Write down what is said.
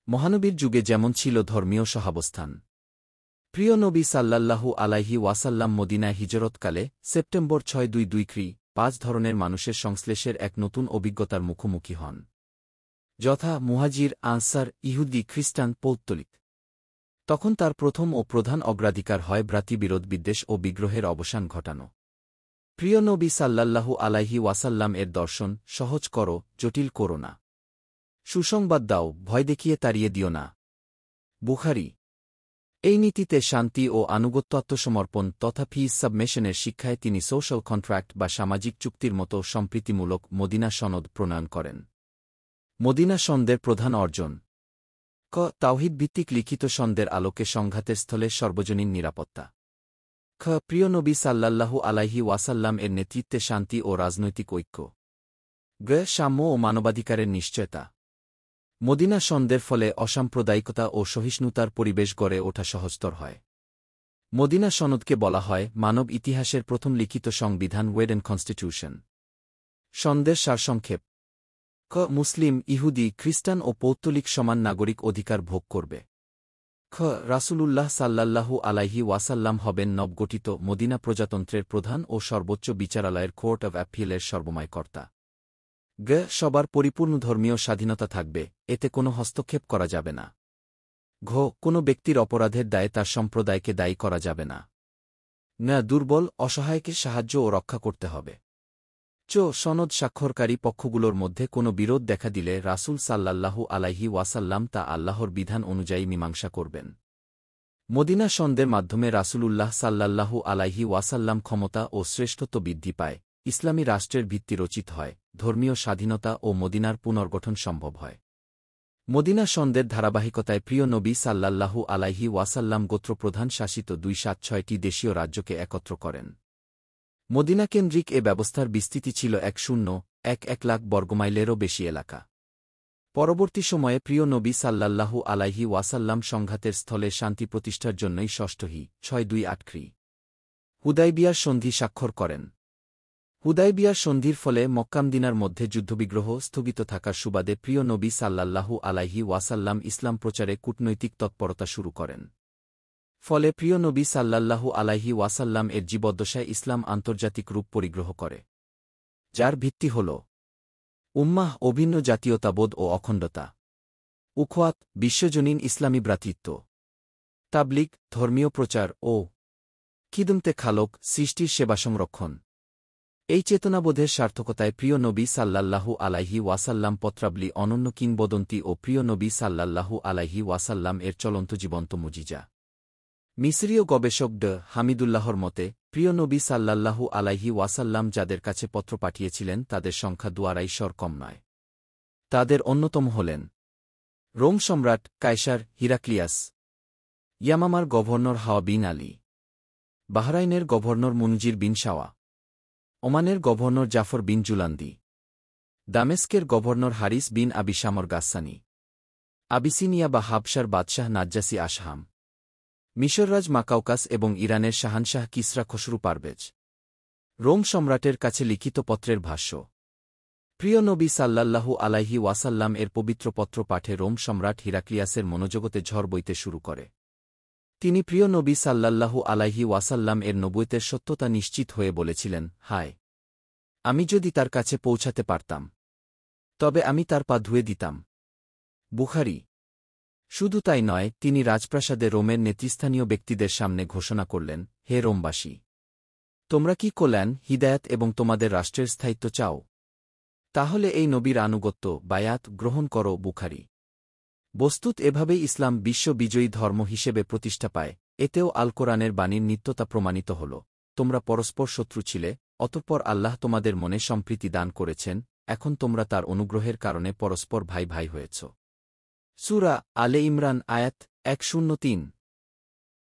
মহানবীর যুগে যেমন ছিল ধর্মীয় সহাবস্থান। প্রিয় নবী সাল্লাল্লাহু আলাইহি ওয়াসাল্লাম মদিনায় হিজরতকালে সেপ্টেম্বর 6-2 খ্রি 5 ধরনের মানুষের সংশ্লেষের এক নতুন অভিজ্ঞতার মুখোমুখি হন, যথা মুহাজির, আনসার, ইহুদি, খ্রিস্টান, পৌত্তলিক। তখন তার প্রথম ও প্রধান অগ্রাধিকার হয় ভ্রাতৃবিরোধ, বিদ্বেষ ও বিগ্রহের অবসান ঘটানো। প্রিয় নবী সাল্লাল্লাহু আলাইহি ওয়াসাল্লাম এর দর্শন, সহজ করো, জটিল করো না। সুসংবাদ দাও, ভয় দেখিয়ে তাড়িয়ে দিও না। বুখারী। এই নীতিতে শান্তি ও আনুগত্য, আত্মসমর্পণ তথা পিস সাবমেশনের শিক্ষায় তিনি সোশ্যাল কন্ট্রাক্ট বা সামাজিক চুক্তির মতো সম্প্রীতিমূলক মদিনা সনদ প্রণয়ন করেন। মদিনা সনদের প্রধান অর্জন: ক. তাওহীদ ভিত্তিক লিখিত সনদের আলোকে সংঘাতের স্থলে সর্বজনীন নিরাপত্তা। খ. প্রিয় নবী সাল্লাল্লাহু আলাইহি ওয়াসাল্লাম এর নেতৃত্বে শান্তি ও রাজনৈতিক ঐক্য। গ. সাম্য ও মানবাধিকারের নিশ্চয়তা। মদিনা সনদের ফলে অসাম্প্রদায়িকতা ও সহিষ্ণুতার পরিবেশ গড়ে ওঠা সহজতর হয়। মদিনা সনদকে বলা হয় মানব ইতিহাসের প্রথম লিখিত সংবিধান, ওয়েডেন কনস্টিটিউশন। সনদের সারসংক্ষেপ: ক. মুসলিম, ইহুদি, খ্রিস্টান ও পৌত্তলিক সমান নাগরিক অধিকার ভোগ করবে। খ. রাসূলুল্লাহ সাল্লাল্লাহু আলাইহি ওয়াসাল্লাম হবেন নবগঠিত মদিনা প্রজাতন্ত্রের প্রধান ও সর্বোচ্চ বিচারালয়ের কোর্ট অব অ্যাপিলের সর্বময় কর্তা। গ. সবার পরিপূর্ণ ধর্মীয় স্বাধীনতা থাকবে, এতে কোনো হস্তক্ষেপ করা যাবে না। ঘ. কোনো ব্যক্তির অপরাধের দায়ে তার সম্প্রদায়কে দায়ী করা যাবে না। ন. দুর্বল, অসহায়কে সাহায্য ও রক্ষা করতে হবে। চ. সনদ স্বাক্ষরকারী পক্ষগুলোর মধ্যে কোনো বিরোধ দেখা দিলে রাসূল সাল্লাল্লাহু আলাইহি ওয়াসাল্লাম তা আল্লাহর বিধান অনুযায়ী মীমাংসা করবেন। মদিনা সনদের মাধ্যমে রাসূলুল্লাহ সাল্লাল্লাহু আলাইহি ওয়াসাল্লাম ক্ষমতা ও শ্রেষ্ঠত্ব বৃদ্ধি পায়, ইসলামী রাষ্ট্রের ভিত্তি রচিত হয়, ধর্মীয় স্বাধীনতা ও মদিনার পুনর্গঠন সম্ভব হয়। মদিনা সনদের ধারাবাহিকতায় প্রিয় নবী সাল্লাল্লাহু আলাইহি ওয়াসাল্লাম গোত্রপ্রধান শাসিত 276টি দেশীয় রাজ্যকে একত্র করেন। মদিনাকেন্দ্রিক এ ব্যবস্থার বিস্তৃতি ছিল 1,0,1,1 লাখ বর্গমাইলেরও বেশি এলাকা। পরবর্তী সময়ে প্রিয় নবী সাল্লাল্লাহু আলাইহি ওয়াসাল্লাম সংঘাতের স্থলে শান্তি প্রতিষ্ঠার জন্যই 6-2 খ্রি. হুদাইবিয়ার সন্ধি স্বাক্ষর করেন। হুদাইবিয়ার সন্ধির ফলে মক্কা-মদিনার মধ্যে যুদ্ধবিগ্রহ স্থগিত থাকার সুবাদে প্রিয় নবী সাল্লাল্লাহু আলাইহি ওয়াসাল্লাম ইসলাম প্রচারে কূটনৈতিক তৎপরতা শুরু করেন। ফলে প্রিয় নবী সাল্লাল্লাহু আলাইহি ওয়াসাল্লাম এর জীবদ্দশায় ইসলাম আন্তর্জাতিক রূপ পরিগ্রহ করে, যার ভিত্তি হল উম্মাহ, অভিন্ন জাতীয়তাবোধ ও অখণ্ডতা; উখওয়াত, বিশ্বজনীন ইসলামী ভ্রাতৃত্ব; তাবলিগ, ধর্মীয় প্রচার; ও খিদমতে খালক, সৃষ্টির সেবা সংরক্ষণ। এই চেতনাবোধের সার্থকতায় প্রিয় নবী সাল্লাল্লাহু আলাইহি ওয়াসাল্লাম পত্রাবলী, অনন্য কিংবদন্তি ও প্রিয় নবী সাল্লাল্লাহু আলাইহি ওয়াসাল্লাম এর চলন্ত জীবন্ত মুজিজা। মিসরীয় গবেষক হামিদুল্লাহর মতে, প্রিয় নবী সাল্লাল্লাহু আলাইহি ওয়াসাল্লাম যাদের কাছে পত্র পাঠিয়েছিলেন তাদের সংখ্যা 2.5 কম নয়। তাদের অন্যতম হলেন রোম সম্রাট কায়সার হিরাক্লিয়াস, ইয়ামামার গভর্নর হাওয়া বিন আলী, বাহরাইনের গভর্নর মুনজির বিন শাওয়া, ওমানের গভর্নর জাফর বিন জুলান্দি, দামেস্কের গভর্নর হারিস বিন আবি শামর গাসসানি, আবিসিনিয়া বা হাবশার বাদশাহ নাজ্জাসি আশহাম, মিশররাজ মাকাউকাস এবং ইরানের শাহানশাহ কিসরা খসরু পারভেজ। রোম সম্রাটের কাছে লিখিত পত্রের ভাষ্য: প্রিয় নবী সাল্লাল্লাহু আলাইহি ওয়াসাল্লাম এর পবিত্র পত্র পাঠে রোম সম্রাট হিরাক্লিয়াসের মনোজগতে ঝড় বইতে শুরু করে। তিনি প্রিয় নবী সাল্লাল্লাহু আলাইহি ওয়াসাল্লাম এর নবুয়তের সত্যতা নিশ্চিত হয়ে বলেছিলেন, হায়, আমি যদি তার কাছে পৌঁছাতে পারতাম, তবে আমি তার পা ধুয়ে দিতাম। বুখারী। শুধু তাই নয়, তিনি রাজপ্রাসাদে রোমের নেতৃস্থানীয় ব্যক্তিদের সামনে ঘোষণা করলেন, হে রোমবাসী, তোমরা কি কল্যাণ, হিদায়াত এবং তোমাদের রাষ্ট্রের স্থায়িত্ব চাও? তাহলে এই নবীর আনুগত্য, বায়াত গ্রহণ করো। বুখারী। বস্তুত এভাবেই ইসলাম বিশ্ব বিজয়ী ধর্ম হিসেবে প্রতিষ্ঠা পায়। এতেও আল কোরআনের বাণীর নিত্যতা প্রমাণিত হল। তোমরা পরস্পর শত্রু ছিলে, অতঃপর আল্লাহ তোমাদের মনে সম্প্রীতি দান করেছেন, এখন তোমরা তার অনুগ্রহের কারণে পরস্পর ভাই ভাই হয়েছ। সূরা আলে ইমরান আয়াত 103।